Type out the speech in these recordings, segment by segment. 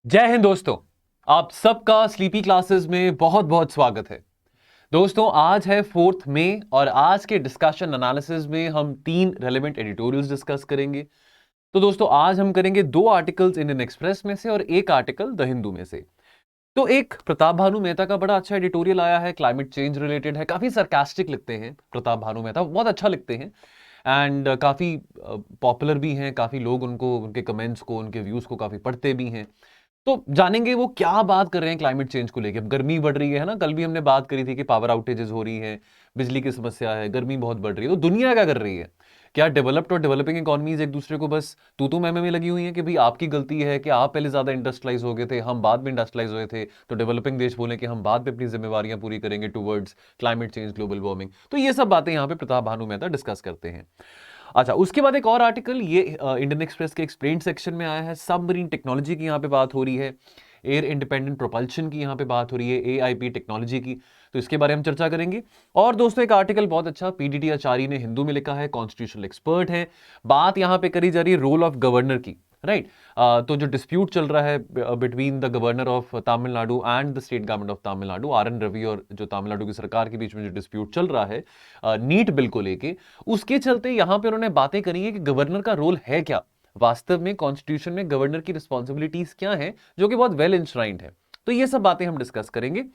जय हिंद दोस्तों। आप सबका स्लीपी क्लासेस में बहुत बहुत स्वागत है। दोस्तों आज है 4 मई और आज के डिस्कशन एनालिसिस में हम 3 रेलेवेंट एडिटोरियल्स डिस्कस करेंगे। तो दोस्तों आज हम करेंगे 2 आर्टिकल्स इंडियन एक्सप्रेस में से और एक आर्टिकल द हिंदू में से। तो एक प्रताप भानु मेहता का बड़ा अच्छा एडिटोरियल आया है, क्लाइमेट चेंज रिलेटेड है, काफी सरकास्टिक लिखते हैं प्रताप भानु मेहता, बहुत अच्छा लिखते हैं एंड काफी पॉपुलर भी हैं, काफी लोग उनको, उनके कमेंट्स को, उनके व्यूज को काफी पढ़ते भी हैं। तो जानेंगे वो क्या बात कर रहे हैं क्लाइमेट चेंज को लेके। अब गर्मी बढ़ रही है ना, कल भी हमने बात करी थी कि पावर आउटेजेस हो रही है, बिजली की समस्या है, गर्मी बहुत बढ़ रही है। तो दुनिया क्या कर रही है? क्या डेवलप्ड और डेवलपिंग इकोनॉमीज एक दूसरे को बस तू मैं में लगी हुई हैं कि भाई आपकी गलती है कि आप पहले ज्यादा इंडस्ट्रियलाइज हो गए थे, हम बाद में इंडस्ट्रियलाइज हुए थे, तो डेवलपिंग देश बोले कि हम बाद में अपनी जिम्मेवारियां पूरी करेंगे towards climate change, global warming. तो ये सब बातें यहाँ पे प्रताप भानु मेहता डिस्कस करते हैं। अच्छा, उसके बाद एक और आर्टिकल ये इंडियन एक्सप्रेस के एक्सप्लेन सेक्शन में आया है। सबमरीन टेक्नोलॉजी की यहाँ पे बात हो रही है, एयर इंडिपेंडेंट प्रोपल्शन की यहाँ पे बात हो रही है, एआईपी टेक्नोलॉजी की। तो इसके बारे में हम चर्चा करेंगे। और दोस्तों एक आर्टिकल बहुत अच्छा पीडीटी आचार्य ने हिंदू में लिखा है, कॉन्स्टिट्यूशनल एक्सपर्ट है। बात यहाँ पे करी जा रही है रोल ऑफ गवर्नर की, राइट। तो जो डिस्प्यूट चल रहा है between the governor of Tamil Nadu and the state government of Tamil Nadu, R N Ravi और जो तमिलनाडु की सरकार के बीच में जो डिस्प्यूट चल रहा है नीट बिल को लेके, उसके चलते यहां पे उन्होंने बातें करी है कि गवर्नर का रोल है क्या, वास्तव में कॉन्स्टिट्यूशन में गवर्नर की रिस्पॉन्सिबिलिटीज क्या है, जो कि बहुत वेल इंश्राइंड है। तो ये सब बातें हम डिस्कस करेंगे।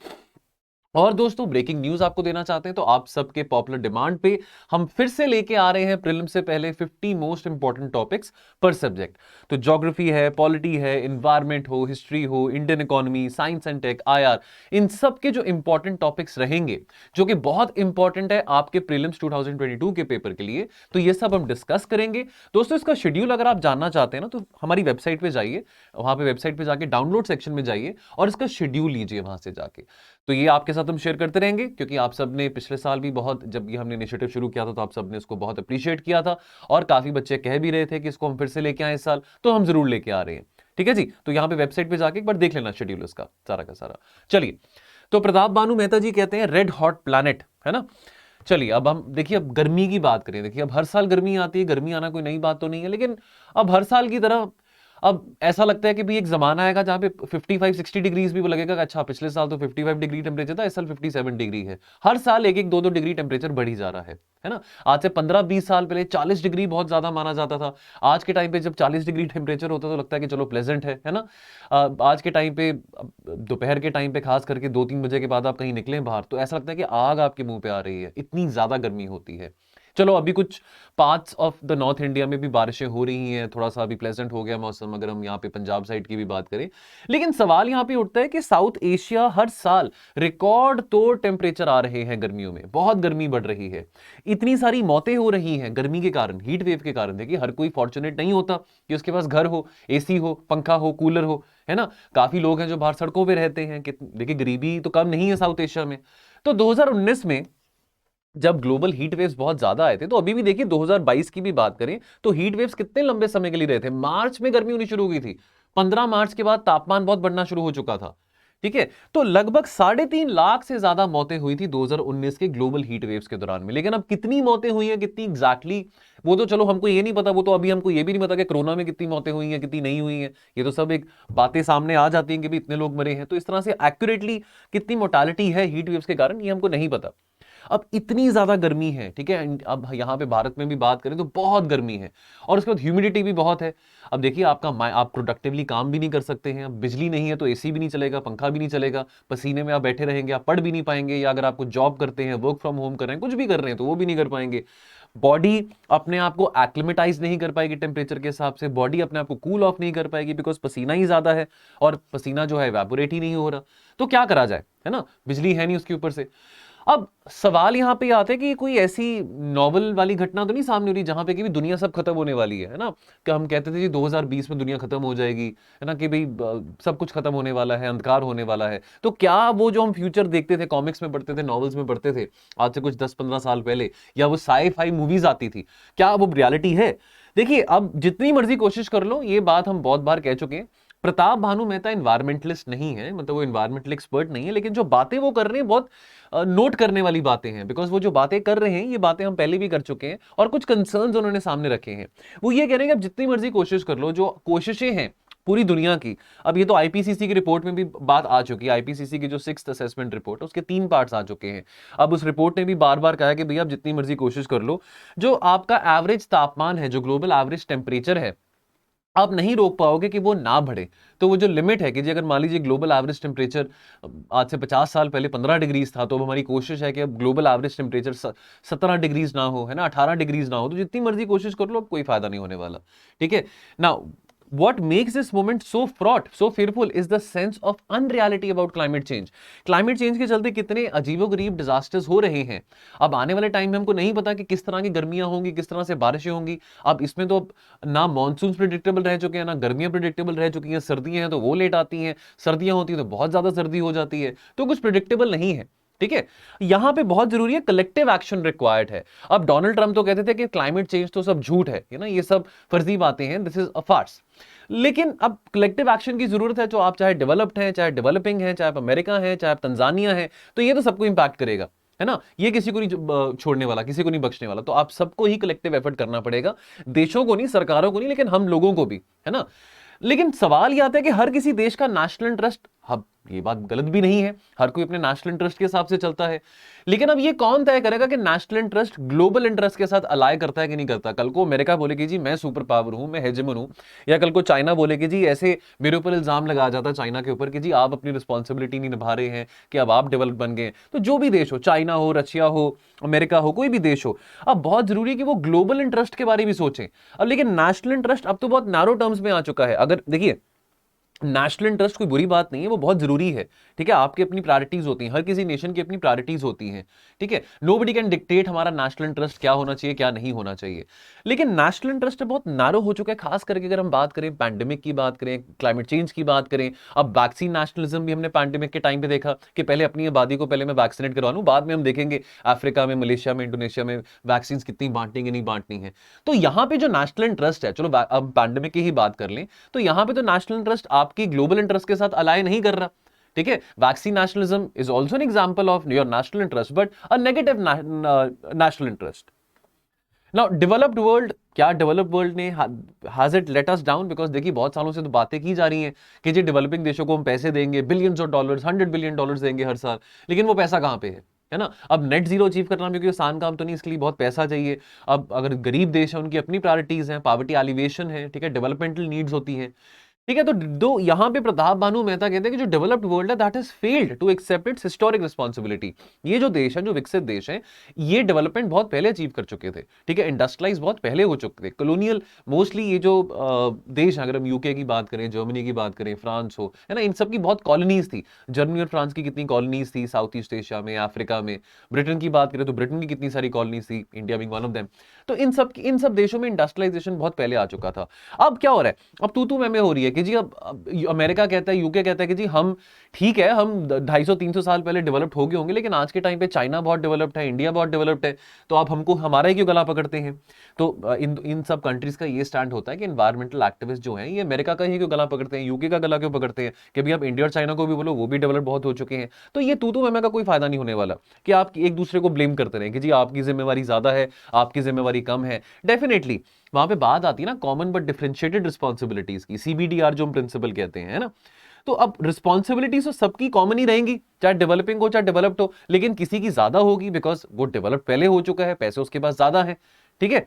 और दोस्तों ब्रेकिंग न्यूज आपको देना चाहते हैं तो आप सबके पॉपुलर डिमांड पे हम फिर से लेके आ रहे हैं प्रीलिम से पहले 50 मोस्ट इंपॉर्टेंट टॉपिक्स पर सब्जेक्ट। तो ज्योग्राफी है, पॉलिटी है, एनवायरमेंट हो, हिस्ट्री हो, Indian economy, science and tech, IR, इन सब के जो इंपॉर्टेंट टॉपिक्स रहेंगे, जो कि बहुत इंपॉर्टेंट है आपके प्रीलिम्स 2022 के पेपर के लिए, तो ये सब हम डिस्कस करेंगे। दोस्तों इसका शेड्यूल अगर आप जानना चाहते हैं ना, तो हमारी वेबसाइट पे जाइए, वहां पे वेबसाइट पे जाके डाउनलोड सेक्शन में जाइए और इसका शेड्यूल लीजिए वहां से जाके। तो ये आपके साथ हम शेयर करते रहेंगे, क्योंकि आप सब ने पिछले साल भी बहुत, जब ये हमने इनिशिएटिव शुरू किया था तो आप सब ने इसको बहुत अप्रिशिएट किया था और काफी बच्चे कह भी रहे थे कि इसको हम फिर से लेके आए इस साल, तो हम जरूर लेके आ रहे हैं। ठीक है जी, तो यहां पे वेबसाइट पे जाके एक बार देख लेना शेड्यूल इसका सारा का सारा। चलिए, तो प्रताप भानु मेहता जी कहते हैं रेड हॉट प्लैनेट, है ना। चलिए अब हम देखिए, अब गर्मी की बात करें। देखिए अब हर साल गर्मी आती है, गर्मी आना कोई नई बात तो नहीं है, लेकिन अब हर साल की तरह अब ऐसा लगता है कि भी एक जमाना आएगा जहां पे 55-60 डिग्रीज भी लगेगा कि अच्छा पिछले साल तो 55 डिग्री टेम्परेचर था, इस साल 57 डिग्री है। हर साल 1-1, 2-2 डिग्री टेम्परेचर बढ़ ही जा रहा है ना। आज से 15-20 साल पहले 40 डिग्री बहुत ज्यादा माना जाता था। आज के टाइम पे जब 40 डिग्री टेम्परेचर होता है तो लगता है कि चलो प्लेजेंट है ना। आज के टाइम पे दोपहर के टाइम पे खास करके 2-3 बजे के बाद आप कहीं निकलें बाहर तो ऐसा लगता है कि आग आपके मुंह पे आ रही है, इतनी ज्यादा गर्मी होती है। चलो अभी कुछ parts of the north India में भी बारिशें हो रही हैं, थोड़ा सा अभी प्लेजेंट हो गया मौसम, अगर हम यहाँ पे पंजाब साइड की भी बात करें। लेकिन सवाल यहाँ पे उठता है कि साउथ एशिया हर साल रिकॉर्ड तोड़ टेम्परेचर आ रहे हैं, गर्मियों में बहुत गर्मी बढ़ रही है, इतनी सारी मौतें हो रही हैं गर्मी के कारण, हीट वेव के कारण। देखिए हर कोई फॉर्चुनेट नहीं होता कि उसके पास घर हो, एसी हो, पंखा हो, कूलर हो, है ना। काफी लोग हैं जो बाहर सड़कों पे रहते हैं कि देखिए गरीबी तो कम नहीं है साउथ एशिया में। तो 2019 में जब ग्लोबल हीट वेव्स बहुत ज्यादा आए थे, तो अभी भी देखिए 2022 की भी बात करें तो हीट वेव्स कितने लंबे समय के लिए रहे थे। मार्च में गर्मी होनी शुरू हो गई थी, 15 मार्च के बाद तापमान बहुत बढ़ना शुरू हो चुका था। ठीक है, तो लगभग 3.5 लाख से ज्यादा मौतें हुई थी 2019 के ग्लोबल हीट वेव्स के दौरान में। लेकिन अब कितनी मौतें हुई हैं, कितनी एग्जैक्टली वो तो चलो हमको ये नहीं पता, वो तो अभी हमको ये भी नहीं पता कि कोरोना में कितनी मौतें हुई हैं, कितनी नहीं हुई हैं। ये तो सब एक बातें सामने आ जाती हैं कि भी इतने लोग मरे हैं, तो इस तरह से एक्यूरेटली कितनी मोर्टालिटी है हीट वेव्स के कारण, ये हमको नहीं पता। अब इतनी ज्यादा गर्मी है, ठीक है। अब यहां पे भारत में भी बात करें तो बहुत गर्मी है और उसके बाद ह्यूमिडिटी भी बहुत है। अब देखिए आप प्रोडक्टिवली काम भी नहीं कर सकते हैं, अब बिजली नहीं है तो एसी भी नहीं चलेगा, पंखा भी नहीं चलेगा, पसीने में आप बैठे रहेंगे, आप पढ़ भी नहीं पाएंगे, या अगर आपको जॉब करते हैं, वर्क फ्रॉम होम कर रहे हैं, कुछ भी कर रहे हैं तो वो भी नहीं कर पाएंगे। बॉडी अपने आप को एक्लिमेटाइज नहीं कर पाएगी टेम्परेचर के हिसाब से, बॉडी अपने आप को कूल ऑफ नहीं कर पाएगी, बिकॉज पसीना ही ज्यादा है और पसीना जो है इवेपोरेट ही नहीं हो रहा। तो क्या करा जाए, है ना, बिजली है नहीं उसके ऊपर से। अब सवाल यहां पे आता है कि कोई ऐसी नॉवल वाली घटना तो नहीं सामने हो रही जहां पे कि भी दुनिया सब खत्म होने वाली है ना। कि हम कहते थे जी 2020 में दुनिया खत्म हो जाएगी, है ना, कि भाई सब कुछ खत्म होने वाला है, अंधकार होने वाला है। तो क्या वो जो हम फ्यूचर देखते थे, कॉमिक्स में पढ़ते थे, नॉवेल्स में पढ़ते थे आज से कुछ 10-15 साल पहले, या वो साई फाई मूवीज आती थी, क्या वो रियलिटी है? देखिए अब जितनी मर्जी कोशिश कर लो, ये बात हम बहुत बार कह चुके हैं, प्रताप भानु मेहता इन्वायरमेंटलिस्ट नहीं है, मतलब वो इन्वायरमेंटल एक्सपर्ट नहीं है, लेकिन जो बातें वो कर रहे हैं बहुत नोट करने वाली बातें हैं, बिकॉज वो जो बातें कर रहे हैं ये बातें हम पहले भी कर चुके हैं और कुछ कंसर्न्स उन्होंने सामने रखे हैं। वो ये कह रहे हैं कि अब जितनी मर्जी कोशिश कर लो, जो कोशिशें हैं पूरी दुनिया की। अब ये तो आईपीसीसी की रिपोर्ट में भी बात आ चुकी है, आईपीसीसी की जो 6th असेसमेंट रिपोर्ट है उसके 3 पार्ट्स आ चुके हैं। अब उस रिपोर्ट ने भी बार बार कहा है कि भैया आप जितनी मर्जी कोशिश कर लो, जो आपका एवरेज तापमान है, जो ग्लोबल एवरेज टेम्परेचर है, आप नहीं रोक पाओगे कि वो ना बढ़े। तो वो जो लिमिट है कि जी अगर मान लीजिए ग्लोबल एवरेज टेम्परेचर आज से 50 साल पहले 15 डिग्रीज था, तो अब हमारी कोशिश है कि अब ग्लोबल एवरेज टेम्परेचर 17 डिग्रीज ना हो, है ना, 18 डिग्रीज ना हो। तो जितनी मर्जी कोशिश कर लो, अब कोई फायदा नहीं होने वाला। ठीक है ना। What makes this moment so fraught, so fearful is the sense of unreality about climate change. Climate change के चलते कितने अजीबोगरीब डिजास्टर्स हो रहे हैं। अब आने वाले टाइम में हमको नहीं पता कि किस तरह की गर्मियां होंगी, किस तरह से बारिशें होंगी। अब इसमें तो ना मॉनसून प्रिडिक्टेबल रह चुके हैं, ना गर्मियां प्रिडिक्टेबल रह चुकी हैं। सर्दियां हैं तो वो लेट आती हैं, सर्दियां होती हैं तो बहुत ज्यादा सर्दी हो जाती है, तो कुछ प्रिडिक्टेबल नहीं है। ठीक है, यहां पे बहुत जरूरी है कलेक्टिव एक्शन रिक्वायर्ड है। अब डोनाल्ड ट्रंप तो कहते थे कि क्लाइमेट चेंज तो सब झूठ है ना, ये सब फर्जी बातें हैं, दिस इज अ फार्स। लेकिन अब कलेक्टिव एक्शन की जरूरत है, जो आप चाहे डेवलप्ड हैं, चाहे डेवलपिंग है, चाहे आप अमेरिका है, चाहे आप तंजानिया है, तो ये तो सबको इंपैक्ट करेगा, है ना। ये किसी को नहीं छोड़ने वाला, किसी को नहीं बख्शने वाला। तो आप सबको ही कलेक्टिव एफर्ट करना पड़ेगा, देशों को नहीं, सरकारों को नहीं, लेकिन हम लोगों को भी, है ना। लेकिन सवाल यह आता है कि हर किसी देश का नेशनल इंटरेस्ट, अब ये बात गलत भी नहीं है, हर कोई अपने नेशनल इंटरेस्ट के हिसाब से चलता है। लेकिन अब ये कौन तय करेगा कि नेशनल इंटरेस्ट ग्लोबल इंटरेस्ट के साथ अलाय करता है कि नहीं करता। कल को अमेरिका बोलेगी जी मैं सुपर पावर हूं, मैं हेजेमन हूं, या कल को चाइना बोलेगी जी, ऐसे मेरे ऊपर इल्जाम लगाया जाता है चाइना के ऊपर कि जी आप अपनी रिस्पॉन्सिबिलिटी नहीं निभा रहे हैं, कि अब आप डेवलप बन गए। तो जो भी देश हो, चाइना हो, रशिया हो, अमेरिका हो, कोई भी देश हो, अब बहुत जरूरी है कि वो ग्लोबल इंटरेस्ट के बारे में सोचें। अब लेकिन नेशनल इंटरेस्ट अब तो बहुत नैरो टर्म्स में आ चुका है। अगर देखिए, नेशनल इंटरेस्ट कोई बुरी बात नहीं है, वो बहुत जरूरी है। ठीक है, आपकी अपनी प्रायोरिटीज होती हैं, हर किसी नेशन की अपनी प्रायोरिटीज होती हैं। ठीक है, नोबडी कैन डिक्टेट हमारा नेशनल इंटरेस्ट क्या होना चाहिए, क्या नहीं होना चाहिए। लेकिन नेशनल इंटरेस्ट बहुत नैरो हो चुका है, खास करके अगर हम बात करें पैंडेमिक की, बात करें क्लाइमेट चेंज की, बात करें। अब वैक्सीन नेशनलिज्म भी हमने पैंडेमिक के टाइम पे देखा कि पहले अपनी आबादी को पहले मैं वैक्सीनेट करवा लूं, बाद में हम देखेंगे अफ्रीका में, मलेशिया में, इंडोनेशिया में वैक्सीन कितनी बांटनी है, नहीं बांटनी है। तो यहां पर जो नेशनल इंटरेस्ट है, चलो अब पैंडेमिक की ही बात कर लें, तो यहां पर तो नेशनल इंटरेस्ट आपकी ग्लोबल इंटरेस्ट के साथ अलाय नहीं कर रहा। ठीक है, vaccine nationalism is also an example of your national interest, but a negative national interest. Now developed world, क्या डेवलप्ड वर्ल्ड ने has it let us down? Because देखिए बहुत सालों से तो बातें की जा रही हैं कि जी डेवलपिंग देशों को हम पैसे देंगे, बिलियंस ऑफ डॉलर्स, $100 बिलियन देंगे हर साल, लेकिन वो पैसा कहां पे है ना। अब नेट जीरो अचीव करना भी कोई आसान काम तो नहीं, इसके लिए बहुत पैसा चाहिए। अब अगर गरीब देश है, उनकी अपनी प्रायोरिटीज हैं, पॉवर्टी एलिवेशन है, ठीक है, डेवलपमेंटल नीड्स होती हैं। ठीक है, तो दो यहां पे प्रताप भानु मेहता कहते हैं कि जो डेवलप्ड वर्ल्ड है that has failed to accept its historic responsibility. ये जो देश है, जो विकसित देश है, ये डेवलपमेंट बहुत पहले अचीव कर चुके थे। ठीक है, इंडस्ट्रियलाइज बहुत पहले हो चुके थे। कॉलोनियल मोस्टली ये जो देश है, अगर हम यूके की बात करें, जर्मनी की बात करें, फ्रांस हो, है ना, इन सब की बहुत कॉलोनीज थी। जर्मनी और फ्रांस की कितनी कॉलोनीज थी साउथ ईस्ट एशिया में, अफ्रीका में। ब्रिटेन की बात करें तो ब्रिटेन की कितनी सारी कॉलोनीज थी, India being one of them. तो इन सब देशों में इंडस्ट्रियलाइजेशन बहुत पहले आ चुका था। अब क्या हो रहा है, अब तू मैं हो रही है कि जी अब अमेरिका कहता है, यूके कहता है कि जी हम ठीक है, हम 250-300 साल पहले डेवलप्ड हो गए होंगे, लेकिन आज के टाइम पे चाइना बहुत डेवलप्ड है, इंडिया बहुत डेवलप्ड है, तो आप हमको हमारा ही क्यों गला पकड़ते हैं। तो इन सब कंट्रीज का ये स्टैंड होता है कि एनवायरमेंटल एक्टिविस्ट जो हैं, ये अमेरिका का ही क्यों गला पकड़ते हैं, यूके का गला क्यों पकड़ते हैं, कि भाई आप इंडिया और चाइना को भी बोलो, वो भी डेवलप बहुत हो चुके हैं। तो ये तू मैं का कोई फायदा नहीं होने वाला कि आप एक दूसरे को ब्लेम करते रहे कि जी आपकी जिम्मेवारी ज्यादा है, आपकी जिम्मेवारी कम है। डेफिनेटली वहां पे बात आती है ना कॉमन बट डिफरेंशिएटेड रिस्पॉन्सिबिलिटीज की, CBDR जो हम प्रिंसिपल कहते हैं, है ना। तो अब रिस्पॉन्सिबिलिटीज तो सबकी कॉमन ही रहेंगी, चाहे डेवलपिंग हो चाहे डेवलप्ड हो, लेकिन किसी की ज्यादा होगी बिकॉज वो डेवलप पहले हो चुका है, पैसे उसके पास ज्यादा है। ठीक है,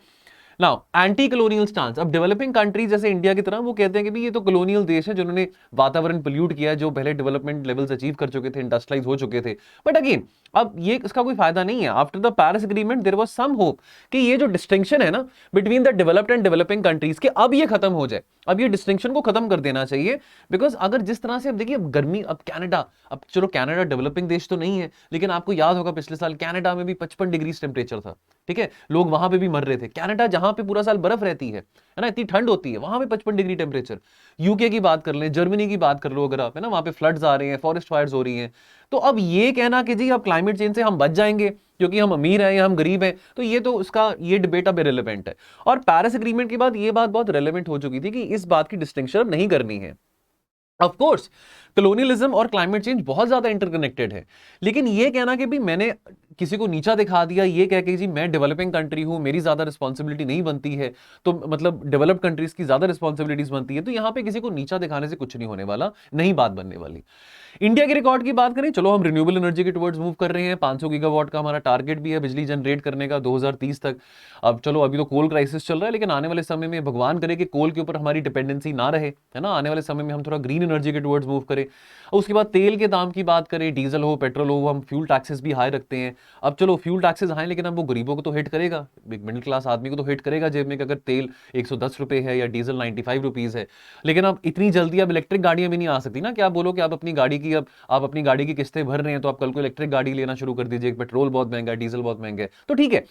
नाउ एंटी कॉलोनियल स्टांस। अब डेवलपिंग कंट्रीज जैसे इंडिया की तरह वो कहते हैं कि भाई ये तो कॉलोनियल देश है जिन्होंने वातावरण पोल्यूट किया है, जो पहले डेवलपमेंट लेवल्स अचीव कर चुके थे, इंडस्ट्रियलाइज हो चुके थे। बट अगेन अब ये इसका कोई फायदा नहीं है। After the Paris agreement there was some hope कि ये जो डिस्टिंक्शन है ना between the developed and developing countries के, अब ये खत्म हो जाए। अब ये डिस्टिंक्शन को खत्म कर देना चाहिए। बिकॉज अगर जिस तरह से अब देखिए गर्मी, अब कनाडा, अब चलो कनाडा डेवलपिंग देश तो नहीं है, लेकिन आपको याद होगा पिछले साल कनाडा में भी 55 डिग्री टेम्परेचर था। ठीक है, लोग वहां पे भी मर रहे थे। कनाडा जहां पे पूरा साल बर्फ रहती है ना, इतनी ठंड होती है, वहां पे 55 डिग्री टेम्परेचर। यूके की बात कर लें, जर्मनी की बात कर लो अगर आप, है ना, वहां पे फ्लड्स आ रहे हैं, फॉरेस्ट फायर्स हो रही हैं। तो अब ये कहना कि जी अब क्लाइमेट चेंज से हम बच जाएंगे क्योंकि हम अमीर हैं या हम गरीब हैं, तो ये तो उसका ये डिबेट अब इरेलेवेंट है। और पेरिस एग्रीमेंट के बाद ये बात बहुत रेलेवेंट हो चुकी थी कि इस बात की डिस्टिंक्शन अब नहीं करनी है। ऑफ कोर्स कॉलोनियलिज्म और क्लाइमेट चेंज बहुत ज्यादा इंटरकनेक्टेड है, लेकिन ये कहना कि भी मैंने किसी को नीचा दिखा दिया ये कह के जी मैं डेवलपिंग कंट्री हूं, मेरी ज्यादा रिस्पॉन्सिबिलिटी नहीं बनती है, तो मतलब डेवलप्ड कंट्रीज की ज्यादा रिस्पॉन्सिबिलिटीज बनती है, तो यहां पे किसी को नीचा दिखाने से कुछ नहीं होने वाला, नहीं बात बनने वाली। इंडिया के रिकॉर्ड की बात करें, चलो हम रिन्यूएबल एनर्जी के टुवर्ड्स मूव कर रहे हैं, 500 गीगावाट का हमारा टारगेट भी है बिजली जनरेट करने का 2030 तक। अब चलो अभी तो कोल क्राइसिस चल रहा है, लेकिन आने वाले समय में भगवान करे कि कोल के ऊपर हमारी डिपेंडेंसी ना रहे, है ना, आने वाले समय में हम थोड़ा ग्रीन एनर्जी के टुवर्ड्स मूव करें। उसके बाद तेल के दाम की बात करें, डीजल हो पेट्रोल हो, हम फ्यूल टैक्सेस भी हाई रखते हैं। अब चलो फ्यूल टैक्सेस हाई, लेकिन अब वो गरीबों को तो हिट करेगा, एक मिडिल क्लास आदमी को तो हिट करेगा जेब में, कि अगर तेल 110 रुपए है या डीजल 95 रुपीज है। लेकिन अब इतनी जल्दी अब इलेक्ट्रिक गाड़ियां भी नहीं आ सकती ना, कि आप बोलो कि आप अपनी गाड़ी की, अब आप अपनी गाड़ी की किस्तें भर रहे हैं तो आप कल को इलेक्ट्रिक गाड़ी लेना शुरू कर दीजिए, पेट्रोल बहुत महंगा है, डीजल बहुत महंगा है, तो ठीक है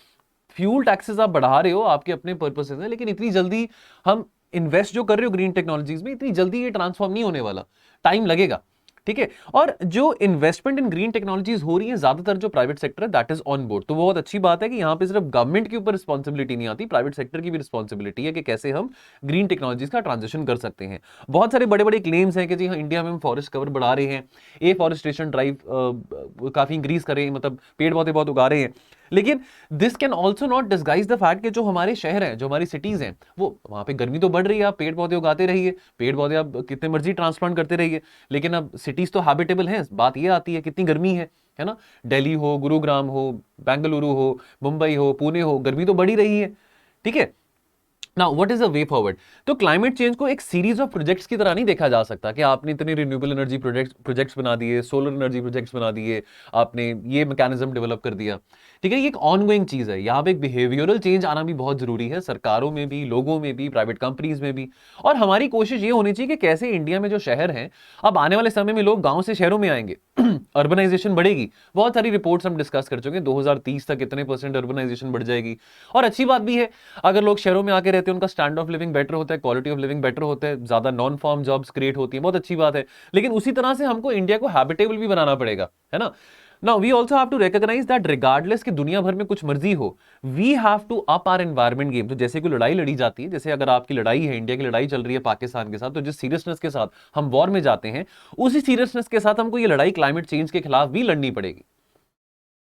फ्यूल टैक्सेस आप बढ़ा रहे हो आपके अपने पर्पसेस हैं, लेकिन इतनी जल्दी हम इन्वेस्ट जो कर रहे हो ग्रीन टेक्नोलॉजीज में, इतनी जल्दी ये ट्रांसफॉर्म नहीं होने वाला, टाइम लगेगा, ठीक है। और जो इन्वेस्टमेंट इन ग्रीन टेक्नोलॉजीज हो रही है ज्यादातर जो प्राइवेट सेक्टर है दैट इज ऑन बोर्ड, तो बहुत अच्छी बात है कि यहां पे सिर्फ गवर्नमेंट के ऊपर रिस्पॉन्सिबिलिटी नहीं आती, प्राइवेट सेक्टर की भी रिस्पॉन्सिबिलिटी है कि कैसे हम ग्रीन टेक्नोलॉजीज का ट्रांजिशन कर सकते हैं। बहुत सारे बड़े बड़े क्लेम्स हैं कि जी हाँ इंडिया में हम फॉरेस्ट कवर बढ़ा रहे हैं, एफॉरेस्टेशन ड्राइव काफी इंक्रीज कर रहे हैं, मतलब पेड़ पौधे बहुत उगा रहे हैं, लेकिन this can also not disguise the fact कि जो हमारे शहर हैं, जो हमारी सिटीज हैं, वो वहां पे गर्मी तो बढ़ रही है, आप पेड़ पौधे उगाते रहिए, पेड़ पौधे आप कितने मर्जी ट्रांसप्लांट करते रहिए, लेकिन अब सिटीज तो हैबिटेबल हैं, बात ये आती है कितनी गर्मी है ना, दिल्ली हो, गुरुग्राम हो, बेंगलुरु हो, मुंबई हो, पुणे हो, गर्मी तो बढ़ी रही है, ठीक है। Now what is the way forward? तो क्लाइमेट चेंज को एक सीरीज ऑफ प्रोजेक्ट्स की तरह नहीं देखा जा सकता कि आपने इतने रिन्यूएबल एनर्जी प्रोजेक्ट्स बना दिए, सोलर एनर्जी प्रोजेक्ट्स बना दिए, आपने ये मैकेनिज्म डेवलप कर दिया, ठीक है, ये एक ऑनगोइंग चीज है, यहां पे एक बिहेवियरल चेंज आना भी बहुत जरूरी है, सरकारों में भी, लोगों में भी, प्राइवेट कंपनीज में भी। और हमारी कोशिश ये होनी चाहिए कि कैसे इंडिया में जो शहर हैं, अब आने वाले समय में लोग गांव से शहरों में आएंगे, अर्बनाइजेशन बढ़ेगी, बहुत सारी रिपोर्ट्स हम डिस्कस कर चुके हैं, 2030 तक इतने % अर्बनाइजेशन बढ़ जाएगी। और अच्छी बात भी है, अगर लोग शहरों में आके रहते हैं, उनका स्टैंडर्ड ऑफ लिविंग बेटर होता है, क्वालिटी ऑफ लिविंग बेटर होता है, ज्यादा नॉन फॉर्म जॉब्स क्रिएट होती है, बहुत अच्छी बात है। लेकिन उसी तरह से हमको इंडिया को हैबिटेबल भी बनाना पड़ेगा, है ना। Now we also have to recognize that regardless कि दुनिया भर में कुछ मर्जी हो, we have to up our environment game। तो जैसे कोई लड़ाई लड़ी जाती है, जैसे अगर आपकी लड़ाई है, इंडिया की लड़ाई चल रही है पाकिस्तान के साथ, तो जिस सीरियसनेस के साथ हम वॉर में जाते हैं, उसी सीरियसनेस के साथ हमको ये लड़ाई क्लाइमेट चेंज के खिलाफ भी लड़नी पड़ेगी।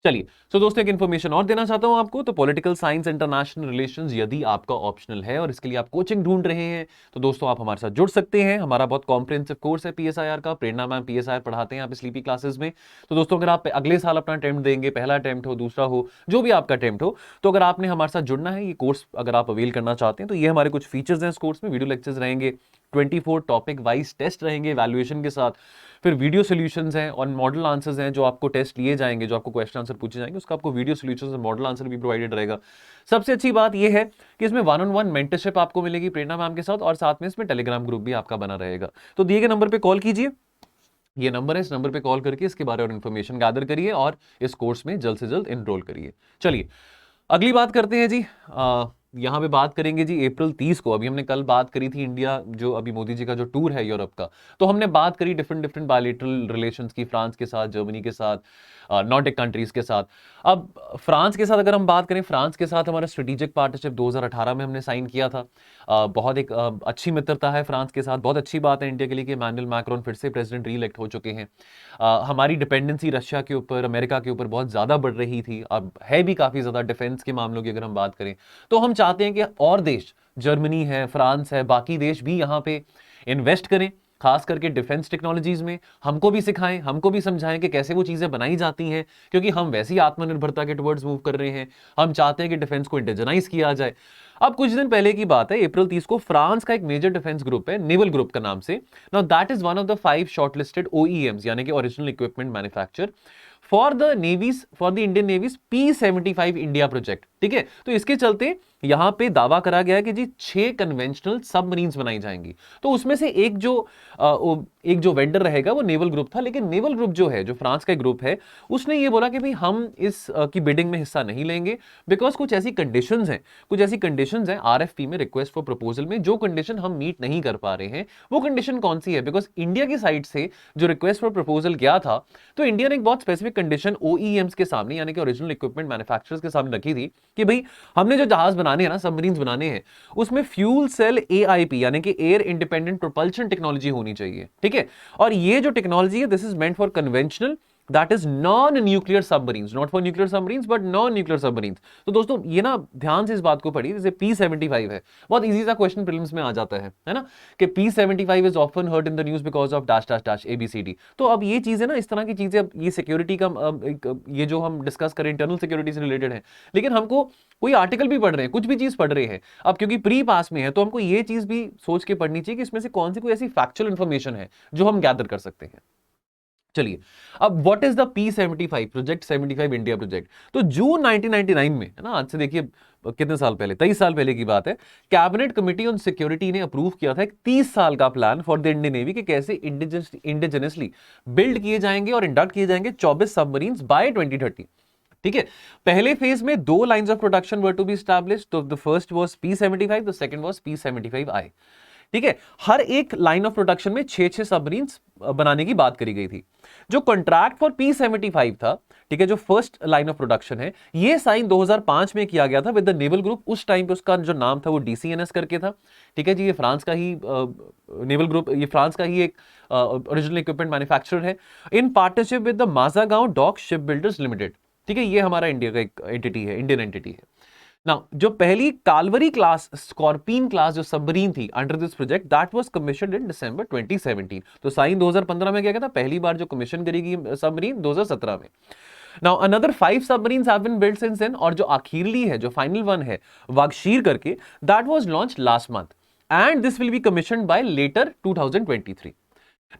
चलिए, तो दोस्तों एक इन्फॉर्मेशन और देना चाहता हूं आपको, तो पॉलिटिकल साइंस इंटरनेशनल रिलेशंस यदि आपका ऑप्शनल है और इसके लिए आप कोचिंग ढूंढ रहे हैं, तो दोस्तों आप हमारे साथ जुड़ सकते हैं। हमारा बहुत कॉम्प्रिहेंसिव कोर्स है पीएसआईआर का, प्रेरणा मैम पीएसआईआर पढ़ाते हैं आप स्लीपी क्लासेस में। तो दोस्तों अगर आप अगले साल अपना अटेम्प्ट देंगे, पहला अटेम्प्ट हो, दूसरा हो, जो भी आपका अटेम्प्ट हो, तो अगर आपने हमारे साथ जुड़ना है, ये कोर्स अगर आप अवेल करना चाहते हैं, तो ये हमारे कुछ फीचर्स हैं इस कोर्स में। वीडियो लेक्चर्स रहेंगे, 24 टॉपिक वाइज टेस्ट रहेंगे वैल्यूएशन के साथ, फिर वीडियो सॉल्यूशंस हैं और मॉडल आंसर्स हैं, जो आपको टेस्ट लिए जाएंगे, जो आपको क्वेश्चन आंसर पूछे जाएंगे, उसका आपको वीडियो सॉल्यूशंस और मॉडल आंसर भी प्रोवाइडेड रहेगा। सबसे अच्छी बात यह है कि इसमें 1-on-1 मेंटरशिप आपको मिलेगी प्रेरणा मैम के साथ, और साथ में इसमें टेलीग्राम ग्रुप भी आपका बना रहेगा। तो दिए गए नंबर पर कॉल कीजिए, ये नंबर है, इस नंबर पे कॉल करके इसके बारे में इंफॉर्मेशन गैदर करिए और इस कोर्स में जल्द से जल्द एनरोल करिए। चलिए अगली बात करते हैं जी, यहाँ पे बात करेंगे जी अप्रैल 30 को। अभी हमने कल बात करी थी इंडिया, जो अभी मोदी जी का जो टूर है यूरोप का, तो हमने बात करी डिफरेंट बायलैटरल रिलेशंस की, फ्रांस के साथ, जर्मनी के साथ, नॉर्डिक कंट्रीज के साथ। अब फ्रांस के साथ अगर हम बात करें, फ्रांस के साथ हमारा स्ट्रेटेजिक पार्टनरशिप 2018 में हमने साइन किया था। बहुत एक अच्छी मित्रता है फ्रांस के साथ, बहुत अच्छी बात है इंडिया के लिए कि इमैनुअल मैक्रोन फिर से प्रेसिडेंट री इलेक्ट हो चुके हैं। हमारी डिपेंडेंसी रशिया के ऊपर, अमेरिका के ऊपर बहुत ज़्यादा बढ़ रही थी, अब है भी काफ़ी ज़्यादा। डिफेंस के मामलों की अगर हम बात करें, तो हम चाहते हैं कि और देश, जर्मनी है, फ्रांस है, बाकी देश भी यहाँ पे इन्वेस्ट करें, खास करके डिफेंस टेक्नोलॉजीज में। हमको भी सिखाएं, हमको भी समझाएं कि कैसे वो चीज़ें बनाई जाती हैं, क्योंकि हम वैसी आत्मनिर्भरता के टुवर्ड्स मूव कर रहे हैं। हम चाहते हैं कि डिफेंस को इंडिजनाइज किया जाए। अब कुछ दिन पहले की बात है, अप्रैल 30 को फ्रांस का एक मेजर डिफेंस ग्रुप है, नेवल ग्रुप का नाम से। Now that is one of the 5 shortlisted OEMs, यानी कि original equipment manufacture, for the Indian navy's P-75 India project, ठीक है। तो इसके चलते यहां पे दावा करा गया है कि जी 6 कन्वेंशनल सबमरीन्स बनाई जाएंगी। तो उसमें से एक जो वेंडर रहेगा वो नेवल ग्रुप था, लेकिन नेवल ग्रुप जो है, जो फ्रांस का ग्रुप है, उसने ये बोला कि भाई हम इस की बिडिंग में हिस्सा नहीं लेंगे, बिकॉज कुछ ऐसी कंडीशंस हैं RFP में, रिक्वेस्ट फॉर प्रपोजल में, जो कंडीशन हम मीट नहीं कर पा रहे हैं। वो कंडीशन कौन सी है? बिकॉज इंडिया की साइड से जो रिक्वेस्ट फॉर प्रपोजल गया था, तो इंडिया ने एक बहुत स्पेसिफिक कंडीशन OEMs के सामने, यानी कि ओरिजिनल इक्विपमेंट मैन्युफैक्चरर्स के सामने रखी थी कि भाई हमने जो जहाज बनाने हैं ना, सबमरीन्स बनाने हैं, उसमें फ्यूल सेल AIP यानी कि एयर इंडिपेंडेंट प्रोपल्शन टेक्नोलॉजी होनी चाहिए, ठीक है। और ये जो टेक्नोलॉजी है, this is meant for conventional that is non nuclear submarines, not for nuclear submarines but non nuclear submarines. तो दोस्तों ये ना ध्यान से इस बात को पढ़िए, जैसे P-75 है, बहुत इजी सा क्वेश्चन प्रीलिम्स में आ जाता है ना, कि P-75 is often heard in the news because of dash dash dash ABCD। तो अब ये चीजें ना, इस तरह की चीजें, अब ये सिक्योरिटी का ये जो हम डिस्कस करें इंटरनल सिक्योरिटी से रिलेटेड है, लेकिन हमको कोई आर्टिकल भी पढ़ रहे हैं, कुछ भी चीज पढ़ रहे हैं, अब क्योंकि प्री पास में है तो हमको ये चीज भी सोच के पढ़नी चाहिए कि इसमें से कौन सी कोई ऐसी फैक्चुअल इंफॉर्मेशन है जो हम गैदर कर सकते हैं। चलिए, अब what is the P-75 project, 75 India project. तो जून 1999 में, है ना, आज से देखिए कितने साल पहले, 23 साल पहले की बात है, कैबिनेट कमेटी ऑन सिक्योरिटी ने अप्रूव किया था एक 30 साल का plan for the Indian navy कि कैसे इंडिजिनसली बिल्ड किए जाएंगे और इंडक्ट किए जाएंगे 24 सबमरीन्स बाय 2030। ठीक है, पहले फेज में 2 lines of production were to be established. तो the first was P-75, the second was P-75I। ठीक है, हर एक लाइन ऑफ प्रोडक्शन में 6-6 सबमरीन्स बनाने की बात करी गई थी। जो कॉन्ट्रैक्ट फॉर P-75 था, ठीक है, जो फर्स्ट लाइन ऑफ प्रोडक्शन है, ये साइन 2005 में किया गया था विद द नेवल ग्रुप। उस टाइम पे उसका जो नाम था वो DCNS करके था। ठीक है जी, ये फ्रांस का ही नेवल ग्रुप, ये फ्रांस का ही एक ओरिजिनल इक्विपमेंट मैन्युफैक्चरर है, in partnership with the Mazagon Dock Shipbuilders Limited. ठीक है, ये हमारा इंडिया का एक एंटिटी है, इंडियन एंटिटी है। नाउ जो पहली कालवरी क्लास स्कॉर्पियन क्लास जो सबमरीन थी under this project, that was commissioned in December 2017। तो साइन 2015 में किया गया था, पहली बार जो कमीशन करेगी सबमरीन 2017 में। Now another 5 submarines have been built since then, और जो आखिरली है, जो फाइनल वन है वागशीर करके, that was launch last month and this will be commissioned by later 2023।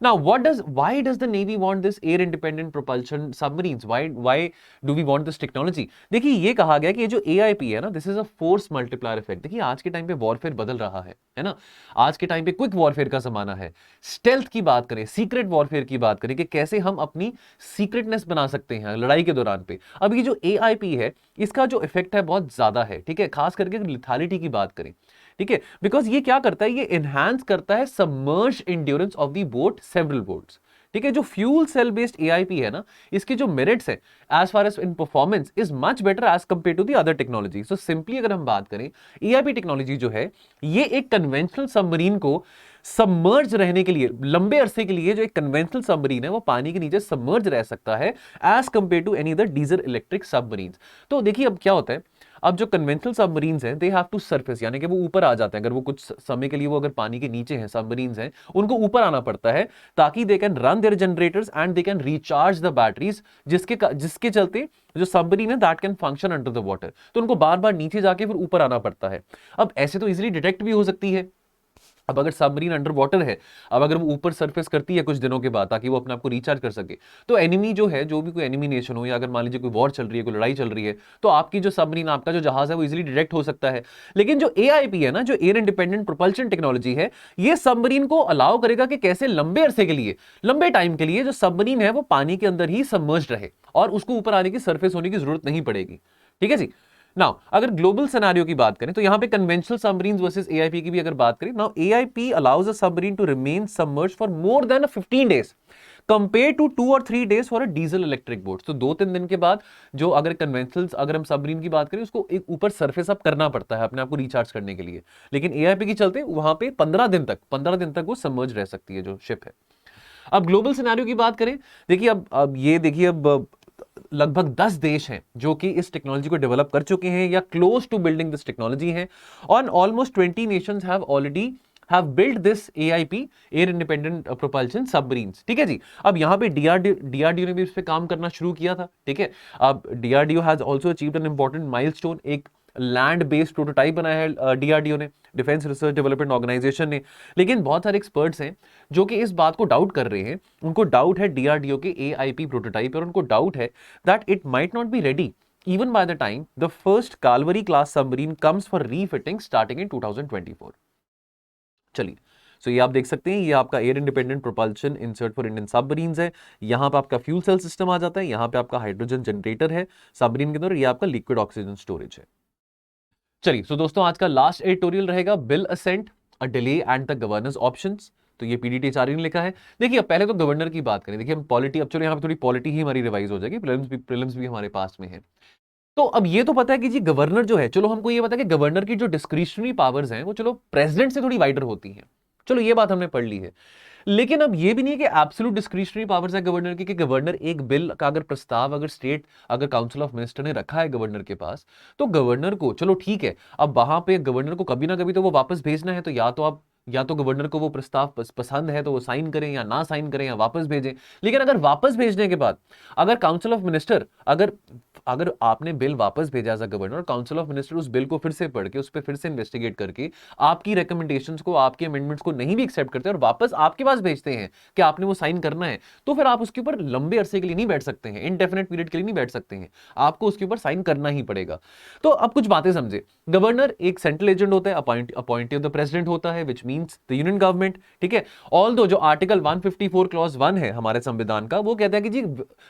Now, why does the Navy want this air independent propulsion submarines? Why do we want this technology? देखिए, ये कहा गया कि ये जो AIP है ना, this is a force multiplier effect। देखिए, आज के टाइम पे वॉरफेयर बदल रहा है ना, आज के टाइम पे क्विक वॉरफेयर का जमाना है। स्टेल्थ की बात करें, सीक्रेट वॉरफेयर की बात करें कि कैसे हम अपनी सीक्रेटनेस बना सकते हैं लड़ाई के दौरान पे। अब ये जो AIP है, इसका जो इफेक्ट है बहुत ज्यादा है। ठीक है, खास करके लिथैलिटी की बात करें, ठीक है, बिकॉज ये क्या करता है, ये एनहांस करता है submerge endurance of the boat several boats. ठीक है, जो फ्यूल सेल बेस्ड AIP है ना, इसके जो मेरिट्स है as far as in performance is much better as compare to the other technology. So simply अगर हम बात करें, AIP टेक्नोलॉजी जो है, ये एक कन्वेंशनल सबमरीन को सबमर्ज रहने के लिए, लंबे अरसे के लिए, जो एक कन्वेंशनल सबमरीन है वो पानी के नीचे सबमर्ज रह सकता है as compare to any other diesel electric submarine. तो देखिए अब क्या होता है, अब जो कन्वेंशनल सबमरीन्स हैं, दे हैव टू सरफेस, यानी कि वो ऊपर आ जाते हैं। अगर वो कुछ समय के लिए वो अगर पानी के नीचे हैं, सबमरीन्स हैं, उनको ऊपर आना पड़ता है ताकि they can run their generators and they can recharge the batteries, जिसके चलते जो सबमरीन है that can function under the water. तो उनको बार बार नीचे जाके फिर ऊपर आना पड़ता है। अब ऐसे तो इजीली डिटेक्ट भी हो सकती है। अब अगर सबमरीन अंडर वाटर है, अब अगर वो ऊपर सरफेस करती है कुछ दिनों के बाद ताकि वो अपने आप को रिचार्ज कर सके, तो एनिमी जो है, जो भी कोई एनिमी नेशन हो, या अगर मान लीजिए कोई वॉर चल रही है, कोई लड़ाई चल रही है, तो आपकी जो सबमरीन, आपका जो जहाज है, वो इजीली डिटेक्ट हो सकता है। लेकिन जो AIP है ना, जो एयर इंडिपेंडेंट प्रोपल्शन टेक्नोलॉजी है, ये सबमरीन को अलाउ करेगा कि कैसे लंबे अरसे के लिए, लंबे टाइम के लिए जो सबमरीन है वो पानी के अंदर ही सबमर्ज्ड रहे और उसको ऊपर आने की, सरफेस होने की जरूरत नहीं पड़ेगी। ठीक है जी। नाउ अगर ग्लोबल सिनेरियो की बात करें, तो यहां पे कन्वेंशनल सबमरीन्स वर्सेस AIP की भी अगर बात करें, now AIP allows a submarine to remain submerged for more than 15 days compare to 2 और 3 days for a diesel electric boat. तो 2-3 दिन के बाद जो अगर कन्वेंशनल, अगर हम सबमरीन की बात करें, उसको एक ऊपर सरफेस अप करना पड़ता है अपने आप को रिचार्ज करने के लिए। लेकिन AIP के चलते वहां पे 15 दिन तक वो सबमर्ज रह सकती है जो शिप है। अब ग्लोबल सिनेरियो की बात करें, देखिए अब ये देखिए, अब लगभग 10 देश हैं जो कि इस टेक्नोलॉजी को डेवलप कर चुके हैं या close to building this technology हैं, और almost 20 nations have already have built this AIP, air independent propulsion submarines. ठीक है जी। अब यहां पे DRDO ने भी इस पे काम करना शुरू किया था। ठीक है, अब DRDO has also achieved an important milestone, एक लैंड बेस्ड प्रोटोटाइप बनाया है DRDO ने, डिफेंस रिसर्च डेवलपमेंट ऑर्गेनाइजेशन ने। लेकिन बहुत सारे एक्सपर्ट्स हैं जो कि इस बात को डाउट कर रहे हैं, उनको डाउट है DRDO के AIP प्रोटोटाइप, और उनको डाउट है that it might not be ready even by the time the first Kalvari class submarine comes for refitting starting in 2024। चलिए, सो ये आप देख सकते हैं, ये आपका air independent propulsion insert for Indian submarines है। यहां पे आपका फ्यूल सेल सिस्टम आ जाता है, यहां पे आपका हाइड्रोजन जनरेटर है सबमरीन के अंदर, ये आपका लिक्विड ऑक्सीजन स्टोरेज है। चलिए, सो दोस्तों आज का लास्ट एडिटोरियल रहेगा bill assent, a delay and the governance options. तो ये PDT आचार्य ने लिखा है। देखिए, अब पहले तो गवर्नर की बात करें। देखिए, हम पॉलिटी, अब चलो यहाँ पे थोड़ी पॉलिटी ही हमारी रिवाइज हो जाएगी, प्रीलिम्स भी हमारे पास में है। तो अब ये तो पता है कि जी गवर्नर जो है, चलो हमको ये पता है कि गवर्नर की जो डिस्क्रिशनरी पावर्स हैं वो चलो प्रेसिडेंट से थोड़ी वाइडर होती हैं, चलो ये बात हमने पढ़ ली है। लेकिन अब ये भी नहीं है कि एब्सोल्यूट डिस्क्रिशनरी पावर्स है गवर्नर की, कि गवर्नर एक बिल का अगर प्रस्ताव अगर स्टेट अगर काउंसिल ऑफ मिनिस्टर ने रखा है गवर्नर के पास, तो गवर्नर को चलो ठीक है, अब वहां पे गवर्नर को कभी ना कभी तो वो वापस भेजना है, तो या तो गवर्नर को वो प्रस्ताव पसंद है तो वो साइन करें या ना साइन करें या वापस भेजें। लेकिन अगर वापस भेजने के बाद अगर काउंसिल ऑफ मिनिस्टर अगर अगर आपने बिल वापस भेजा as a governor, council of minister उस बिल को फिर से पढ़ के उस पर फिर से इन्वेस्टिगेट करके आपकी रिकमेंडेशंस को, आपके अमेंडमेंट्स को नहीं भी एक्सेप्ट करते और वापस आपके पास भेजते हैं कि आपने वो साइन करना है, तो फिर आप उसके ऊपर लंबे अरसे के लिए नहीं बैठ सकते हैं, इनडेफिनेट पीरियड के लिए नहीं बैठ सकते हैं, आपको उसके ऊपर साइन करना ही पड़ेगा। तो अब कुछ बातें समझे। गवर्नर एक सेंट्रल एजेंट होता है, अपॉइंटी ऑफ द प्रेसिडेंट होता है, which means the union government, ठीक है। ऑल्दो जो आर्टिकल 154 क्लॉज 1 है हमारे संविधान का, वो कहता है कि जी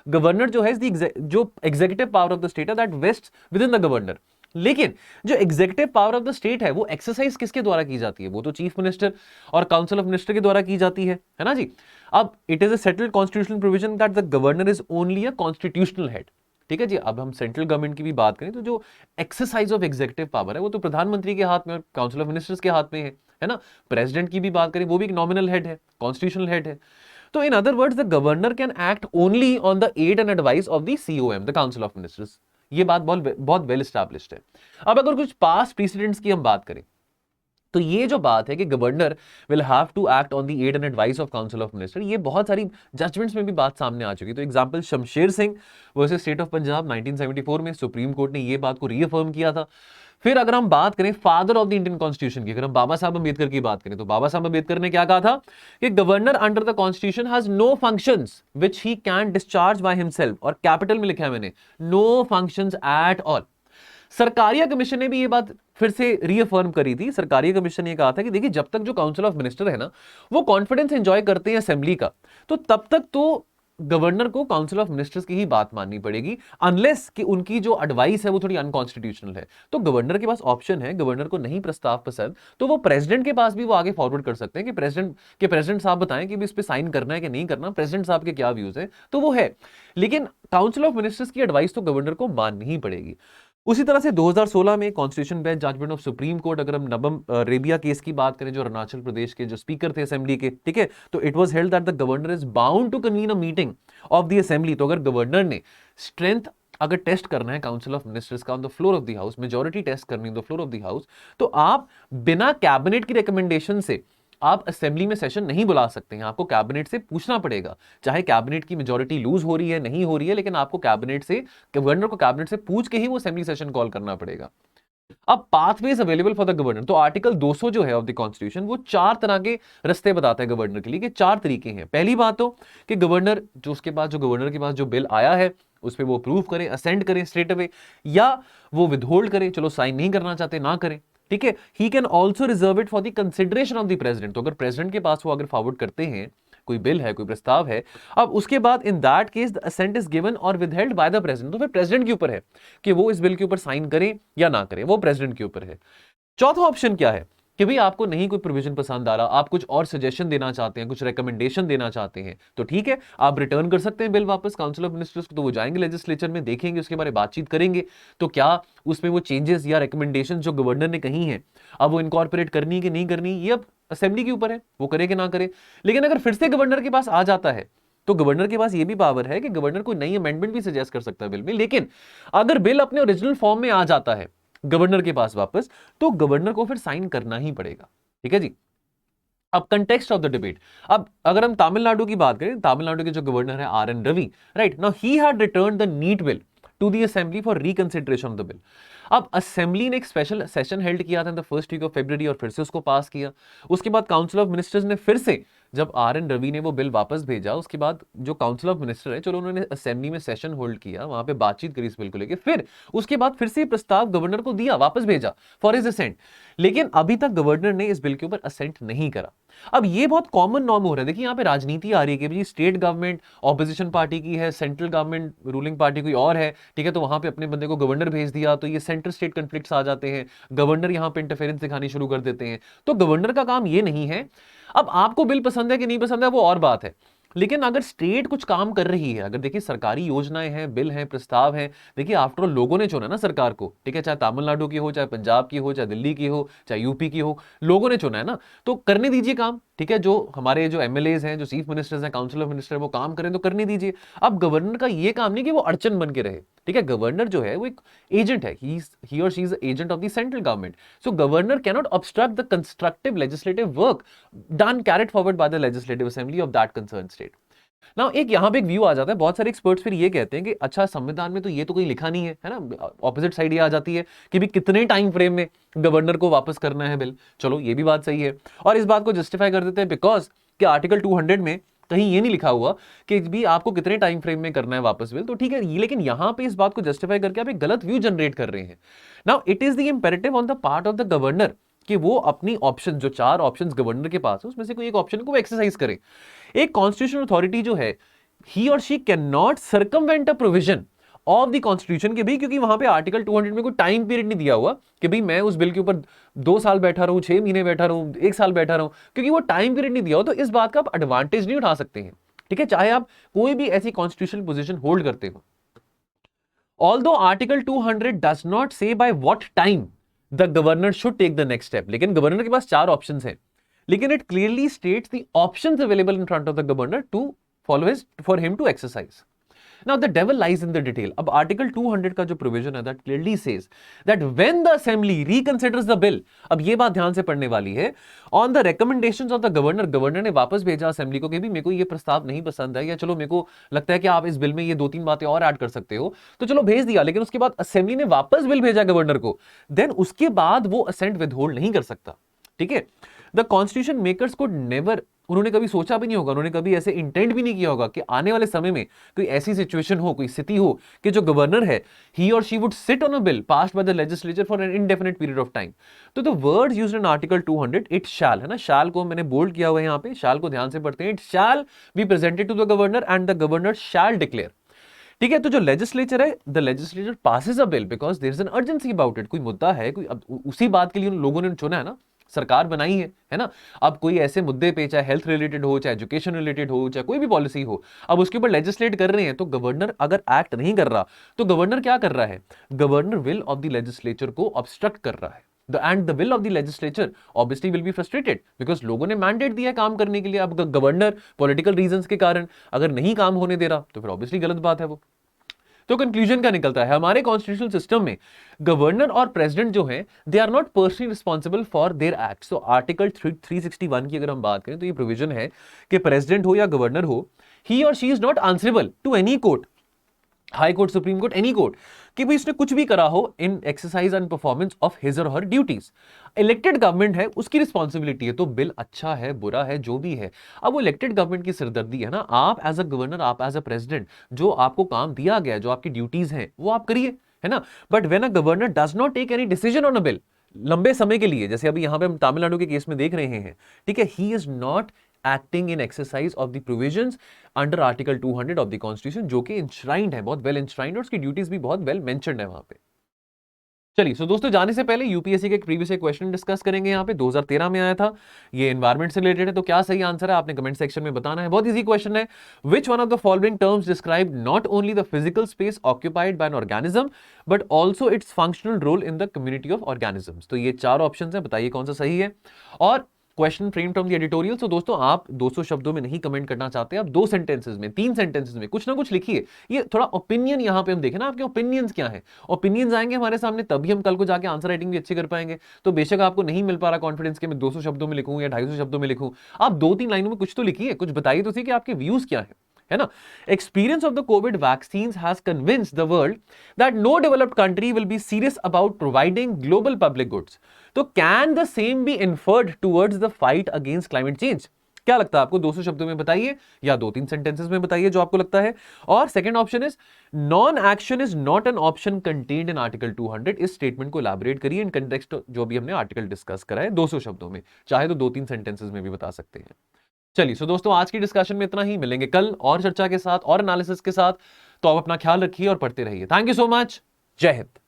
गवर्नर जो है जो executive power of the state है that vests with in the governor. लेकिन जो executive power of the state है वो एक्सरसाइज किसके द्वारा की जाती है? वो तो चीफ मिनिस्टर और काउंसिल ऑफ मिनिस्टर के द्वारा की जाती है ना जी। अब it is a settled constitutional provision that the governor is only a constitutional head, ठीक है जी। अब हम सेंट्रल गवर्नमेंट की भी बात करें तो जो एक्सरसाइज ऑफ एग्जीक्यूटिव पावर है वो तो प्रधानमंत्री के हाथ में और काउंसिल ऑफ मिनिस्टर्स के हाथ में है ना। प्रेसिडेंट की भी बात करें, वो भी एक नॉमिनल हेड है, कॉन्स्टिट्यूशनल हेड है। तो in other words the governor can act only on the aid and advice of the COM, the council of ministers. ये बात बहुत वेल एस्टैब्लिश्ड है। अब अगर कुछ पास्ट प्रेसिडेंट्स की हम बात करें, तो ये जो बात है कि governor will have to act on the aid and advice of council of minister, ये बहुत सारी जजमेंट्स में भी बात सामने आ चुकी है। तो example Shamsher Singh versus state of Punjab 1974 में सुप्रीम कोर्ट ने ये बात को रीअफर्म किया था। फिर अगर हम बात करें father of the Indian constitution की, अगर हम बाबा साहब अम्बेडकर की बात करें, तो बाबा साहब अम्बेडकर ने क्या कहा था कि governor under the constitution has no functions which he can discharge by himself, और कैपिटल में लिखा है मैंने, no functions at all. Sarkaria commission ने भी ये बात फिर से रीअफर्म करी थी। सरकारिया कमीशन ने ये कहा था कि देखिए जब तक जो काउंसिल ऑफ मिनिस्टर है ना वो कॉन्फिडेंस एंजॉय करते हैं असेंबली का, तो तब तक तो गवर्नर को काउंसिल ऑफ मिनिस्टर्स की ही बात माननी पड़ेगी, अनलेस कि उनकी जो एडवाइस है वो थोड़ी अनकॉन्स्टिट्यूशनल है। तो गवर्नर के पास ऑप्शन है, गवर्नर को नहीं प्रस्ताव पसंद तो वो प्रेसिडेंट के पास भी वो आगे फॉरवर्ड कर सकते हैं कि प्रेसिडेंट साहब बताएं कि इस पे साइन करना है कि नहीं करना, प्रेसिडेंट साहब के क्या व्यूज है, तो वो है। लेकिन काउंसिल ऑफ मिनिस्टर्स की एडवाइस तो गवर्नर को माननी ही पड़ेगी। उसी तरह से 2016 में constitution bench judgment of supreme court, अगर हम नबम रेबिया केस की बात करें जो अरुणाचल प्रदेश के जो स्पीकर थे असेंबली के, ठीक है, तो it was held that the governor is bound to convene a meeting of the assembly. तो अगर गवर्नर ने स्ट्रेंथ अगर टेस्ट करना है काउंसिल ऑफ मिनिस्टर्स का on the floor of the house, majority test करनी on the floor of the house, तो आप बिना कैबिनेट की रिकमेंडेशन से आप असेंबली में सेशन नहीं बुला सकते हैं, आपको कैबिनेट से पूछना पड़ेगा। चाहे कैबिनेट की मेजॉरिटी लूज हो रही है नहीं हो रही है, लेकिन आपको कैबिनेट से, गवर्नर को कैबिनेट से पूछ के ही वो असेंबली सेशन कॉल करना पड़ेगा। अब pathways available for the governor, तो आर्टिकल 200 जो है ऑफ द कॉन्स्टिट्यूशन वो 4 तरह के रास्ते बताता है गवर्नर के लिए कि 4 तरीके हैं। पहली बात तो कि गवर्नर जो उसके पास जो गवर्नर के पास जो बिल आया है उस पर वो अप्रूव करें, असेंड करें स्ट्रेट अवे, या वो विदहोल्ड करें, चलो साइन नहीं करना चाहते ना करें, ठीक है। He can also reserve it for the consideration of the president, तो अगर प्रेसिडेंट के पास वो अगर फॉरवर्ड करते हैं कोई बिल है, कोई प्रस्ताव है, अब उसके बाद in that case the assent is given और विदहेल्ड बाय द प्रेसिडेंट, तो फिर प्रेसिडेंट के ऊपर है कि वो इस बिल के ऊपर साइन करें या ना करें, वो प्रेसिडेंट के ऊपर है। चौथा ऑप्शन क्या है कि भाई आपको नहीं कोई प्रोविजन पसंद आ रहा, आप कुछ और सजेशन देना चाहते हैं, कुछ रिकमेंडेशन देना चाहते हैं, तो ठीक है, आप रिटर्न कर सकते हैं बिल वापस काउंसिल ऑफ मिनिस्टर्स को, तो वो जाएंगे लेजिस्लेचर में, देखेंगे उसके बारे में बातचीत करेंगे, तो क्या उसमें वो चेंजेस या रिकमेंडेशन जो गवर्नर ने कही हैं अब वो इनकॉर्पोरेट करनी है कि नहीं करनी, ये अब असेंबली के ऊपर है, वो करे कि ना करे। लेकिन अगर फिर से गवर्नर के पास आ जाता है तो गवर्नर के पास ये भी पावर है कि गवर्नर कोई नई अमेंडमेंट भी सजेस्ट कर सकता है बिल में। लेकिन अगर बिल अपने ओरिजिनल फॉर्म में आ जाता है गवर्नर के पास वापस, तो गवर्नर को फिर साइन करना ही पड़ेगा, ठीक है जी। अब कंटेक्स्ट ऑफ द डिबेट, अब अगर हम तमिलनाडु की बात करें, तमिलनाडु के जो गवर्नर है RN Ravi, right now he had returned the NEET bill to the assembly for reconsideration of the bill. अब असेंबली ने एक स्पेशल सेशन हेल्ड किया था in the first week of February और फिर से उसको पास किया। उसके बाद काउंसिल ऑफ मिनिस्टर्स ने फिर से, जब RN रवि ने वो बिल वापस भेजा, उसके बाद जो काउंसिल ऑफ मिनिस्टर है, चलो उन्होंने असेंबली में सेशन होल्ड किया, वहां पे बातचीत करी इस बिल को लेकर, फिर उसके बाद फिर से प्रस्ताव गवर्नर को दिया, वापस भेजा फॉर हिज असेंट, लेकिन अभी तक गवर्नर ने इस बिल के ऊपर असेंट नहीं करा। अब ये बहुत कॉमन नॉर्म हो रहा है। देखिए यहाँ पे राजनीति आ रही है कि स्टेट गवर्नमेंट ऑपोजिशन पार्टी की है, सेंट्रल गवर्नमेंट रूलिंग पार्टी कोई और है, ठीक है, तो वहां पे अपने बंदे को गवर्नर भेज दिया, तो ये सेंटर स्टेट कन्फ्लिक्ट्स आ जाते हैं, गवर्नर यहाँ पे इंटरफेरेंस दिखानी शुरू कर देते हैं। तो गवर्नर का काम ये नहीं है। अब आपको बिल पसंद है कि नहीं पसंद है वो और बात है, लेकिन अगर स्टेट कुछ काम कर रही है, अगर देखिए सरकारी योजनाएं हैं, बिल हैं, प्रस्ताव हैं, देखिए आफ्टर ऑल लोगों ने चुना ना सरकार को, ठीक है, चाहे तमिलनाडु की हो, चाहे पंजाब की हो, चाहे दिल्ली की हो, चाहे यूपी की हो, लोगों ने चुना है ना, तो करने दीजिए काम। ठीक है, जो हमारे जो एमएलएज हैं, जो चीफ मिनिस्टर्स हैं, काउंसिल ऑफ मिनिस्टर, वो काम करें तो करने दीजिए। अब गवर्नर का ये काम नहीं कि वो अड़चन बन के रहे, ठीक है। गवर्नर जो है वो एक एजेंट है, ही और she is agent of the central government. So governor can not obstruct the constructive legislative work done carried forward by the legislative assembly of that concern state. ना एक यहां पे एक व्यू आ जाता है, बहुत सारे एक्सपर्ट्स फिर ये कहते हैं कि अच्छा संविधान में तो ये तो कोई लिखा नहीं है ना। ऑपोजिट साइड ये आ जाती है कि भी कितने टाइम फ्रेम में गवर्नर को वापस करना है बिल। चलो ये भी बात सही है, और इस बात को जस्टिफाई कर देते हैं बिकॉज कि आर्टिकल 200 में कहीं ये नहीं लिखा हुआ कि भी आपको कितने टाइम फ्रेम में करना है वापस बिल, तो ठीक है। लेकिन यहां पे इस बात को जस्टिफाई करके आप एक गलत व्यू जनरेट कर रहे हैं। Now it is the imperative on the part of the governor कि वो अपनी ऑप्शन, जो 4 ऑप्शंस गवर्नर के पास है, उसमें से कोई एक ऑप्शन को एक्सरसाइज करे। एक कॉन्स्टिट्यूशनल अथॉरिटी जो है, he or she cannot circumvent a provision of the constitution के भी, क्योंकि वहां पे आर्टिकल 200 में कोई टाइम पीरियड नहीं दिया हुआ कि भाई मैं उस बिल के ऊपर 2 साल बैठा रहूं, 6 महीने बैठा रहूं, 1 साल बैठा रहूं, क्योंकि वो टाइम पीरियड नहीं दिया हो, तो इस बात का आप एडवांटेज नहीं उठा सकते हैं, ठीक है, चाहे आप कोई भी ऐसी कॉन्स्टिट्यूशनल पोजीशन होल्ड करते हो। Although article 200 does not say by what time the governor should take the next step, लेकिन गवर्नर के पास 4 ऑप्शंस हैं, लेकिन it clearly states the options available in front of the governor to for him to exercise. Now the devil lies in the detail. अब article 200 का जो provision है, that clearly says that when the assembly reconsiders the bill, अब ये बात ध्यान से पढ़ने वाली है, on the recommendations of the governor, governor ने वापस भेजा असेंबली को कि भी मेरे को ये प्रस्ताव नहीं पसंद है, या चलो मेरे को लगता है कि आप इस बिल में ये 2-3 बातें और ऐड कर सकते हो, तो चलो भेज दिया, लेकिन उसके बाद असेंबली ने वापस बिल भेजा गवर्नर को, देन उसके बाद वो असेंट विदहोल्ड नहीं कर सकता, ठीक है। द कॉन्स्टिट्यूशन मेकर्स को नेवर, उन्होंने कभी सोचा भी नहीं होगा, उन्होंने कभी ऐसे इंटेंट भी नहीं किया होगा कि आने वाले समय में कोई ऐसी सिचुएशन हो, कोई स्थिति हो कि जो गवर्नर है, ही और she would sit on a bill passed by the legislature for an indefinite period of time. तो the words used in article 200, it shall, है ना, शैल को मैंने बोल्ड किया हुआ है यहां पे, शैल को ध्यान से पढ़ते हैं, it shall be presented to the governor and the governor shall declare, ठीक है। तो जो लेजिस्लेचर है, the legislature passes a bill because there is an urgency about it, कोई मुद्दा है, कोई, अब उसी बात के लिए उन लोगों ने चुना है ना, सरकार बनाई है ना। अब कोई ऐसे मुद्दे पे, चाहे हेल्थ रिलेटेड हो, चाहे एजुकेशन रिलेटेड हो, चाहे कोई भी पॉलिसी हो, अब उसके ऊपर लेजिस्लेट कर रहे हैं, तो गवर्नर अगर एक्ट नहीं कर रहा, तो गवर्नर क्या कर रहा है, governor will of the legislature को ऑब्स्ट्रक्ट कर रहा है, and the will of the legislature obviously will be frustrated because लोगों ने मैंडेट दिया है काम करने के लिए। अब गवर्नर पॉलिटिकल रीजंस के कारण अगर नहीं काम होने दे रहा, तो फिर ऑब्वियसली गलत बात है वो। तो कंक्लूजन क्या निकलता है, हमारे कॉन्स्टिट्यूशनल सिस्टम में गवर्नर और प्रेसिडेंट जो हैं, they are not personally responsible for their acts. तो आर्टिकल 361 की अगर हम बात करें, तो ये प्रोविजन है कि प्रेसिडेंट हो या गवर्नर हो, ही और she is not answerable to any court, high court, supreme court, any court, कि भाई इसने कुछ भी करा हो in exercise and performance of his और हर ड्यूटीज। इलेक्टेड गवर्नमेंट है, उसकी रिस्पॉन्सिबिलिटी है, तो बिल अच्छा है, बुरा है, जो भी है, अब वो इलेक्टेड गवर्नमेंट की सिरदर्दी है ना। आप एज अ गवर्नर, आप एज अ प्रेसिडेंट, जो आपको काम दिया गया है, जो आपकी ड्यूटीज हैं, वो आप करिए, है ना। But when a governor does not take any decision on a bill लंबे समय के लिए, जैसे अभी यहां पे हम तमिलनाडु के केस में देख रहे हैं, ठीक है, he is not acting in exercise of the provisions under article 200 of the constitution, जो कि इंश्राइंड है, बहुत वेल इंश्राइंड, और उसकी ड्यूटीज भी बहुत वेल मेंशन्ड है वहां पे। चलिए, सो दोस्तों, जाने से पहले यूपीएससी के एक प्रीवियस क्वेश्चन डिस्कस करेंगे। यहाँ पे 2013 में आया था, ये एनवायरमेंट से रिलेटेड है, तो क्या सही आंसर है आपने कमेंट सेक्शन में बताना है। बहुत इजी क्वेश्चन है, which one of the following terms describe not only the physical space occupied by an organism but also its functional role in the community of organisms. तो ये 4 option है, बताइए कौन सा सही है। और question frame from the editorial. तो दोस्तों, आप 200 शब्दों में नहीं कमेंट करना चाहते, आप 2 सेंटेंसेस में, 3 सेंटेंसेस में कुछ ना कुछ लिखिए। ये थोड़ा ओपिनियन यहां पे हम देखें ना, आपके ओपिनियंस क्या है, ओपिनियंस आएंगे हमारे सामने, तभी हम कल को जाके आंसर राइटिंग भी अच्छी कर पाएंगे। तो बेशक आपको नहीं मिल पा रहा कॉन्फिडेंस के मैं 200 शब्दों में लिखूं या 250 शब्दों में लिखूं, आप 2-3 लाइनों में कुछ तो लिखिए, कुछ बताइए तो सही कि आपके व्यूज क्या है ना। Experience of the COVID vaccine has convinced the world that no developed country will be serious about providing global public goods. तो can the same be inferred towards the fight against climate change. क्या लगता है आपको, 200 शब्दों में बताइए या 2-3 sentences में बताइए जो आपको लगता है। और second option is non action is not an option contained in article 200। इस स्टेटमेंट को इलैबोरेट करिए इन कंटेक्स्ट जो भी हमने आर्टिकल डिस्कस करा है 200 शब्दों में, चाहे तो 2-3 सेंटेंसेस में भी बता सकते हैं। चलिए, सो दोस्तों, आज की डिस्कशन में इतना ही, मिलेंगे कल और चर्चा के साथ और एनालिसिस के साथ। तो आप अपना ख्याल रखिए और पढ़ते रहिए। थैंक यू सो मच, जय हिंद।